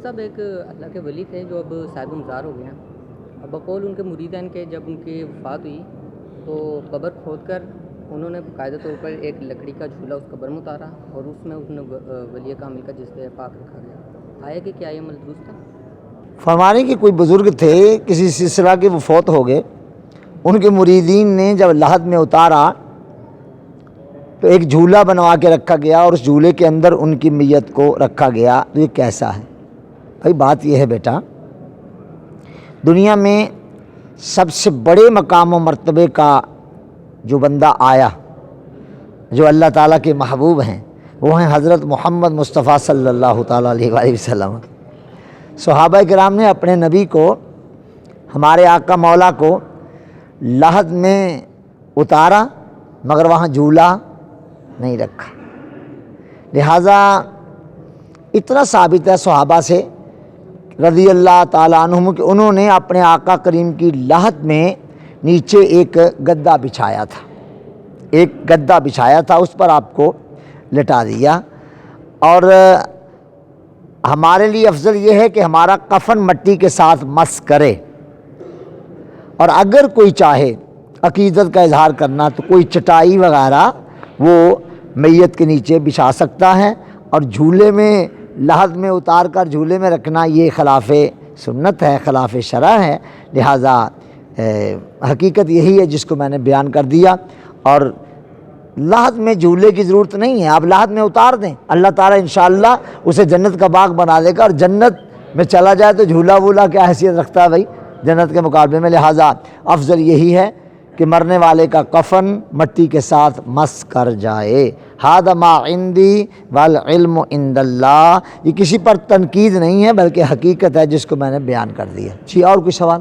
صاحب ایک اللہ کے ولی تھے جو اب صاحب مزار ہو گئے ہیں. اب بقول ان کے مریدین کے جب ان کی وفات ہوئی تو قبر کھود کر انہوں نے باقاعدہ طور پر ایک لکڑی کا جھولا اس قبر میں اتارا اور اس میں ولی کامل کا جسد پاک رکھا گیا. آیا کہ کیا یہ عمل درست تھا؟ فرمانے کہ کوئی بزرگ تھے کسی سلسلہ کے، وہ فوت ہو گئے. ان کے مریدین نے جب لحد میں اتارا تو ایک جھولا بنوا کے رکھا گیا اور اس جھولے کے اندر ان کی میت کو رکھا گیا. تو یہ کیسا ہے؟ بھائی بات یہ ہے بیٹا، دنیا میں سب سے بڑے مقام و مرتبے کا جو بندہ آیا، جو اللہ تعالیٰ کے محبوب ہیں، وہ ہیں حضرت محمد مصطفیٰ صلی اللہ تعالیٰ علیہ وآلہ وسلم. صحابہ کرام نے اپنے نبی کو، ہمارے آقا مولا کو لحد میں اتارا مگر وہاں جھولا نہیں رکھا. لہٰذا اتنا ثابت ہے صحابہ سے رضی اللہ تعالیٰ عنہم کہ انہوں نے اپنے آقا کریم کی لحد میں نیچے ایک گدا بچھایا تھا، اس پر آپ کو لٹا دیا. اور ہمارے لیے افضل یہ ہے کہ ہمارا کفن مٹی کے ساتھ مس کرے، اور اگر کوئی چاہے عقیدت کا اظہار کرنا تو کوئی چٹائی وغیرہ وہ میت کے نیچے بچھا سکتا ہے. اور جھولے میں لحد میں اتار کر جھولے میں رکھنا یہ خلاف سنت ہے، خلاف شرع ہے. لہٰذا حقیقت یہی ہے جس کو میں نے بیان کر دیا. اور لحد میں جھولے کی ضرورت نہیں ہے، آپ لحد میں اتار دیں، اللہ تعالیٰ انشاءاللہ اسے جنت کا باغ بنا دے گا. اور جنت میں چلا جائے تو جھولا وولا کیا حیثیت رکھتا ہے بھائی جنت کے مقابلے میں. لہٰذا افضل یہی ہے کہ مرنے والے کا کفن مٹی کے ساتھ مس کر جائے. ھذا ما عندی والعلم عند اللہ. یہ کسی پر تنقید نہیں ہے بلکہ حقیقت ہے جس کو میں نے بیان کر دیا. جی اور کوئی سوال؟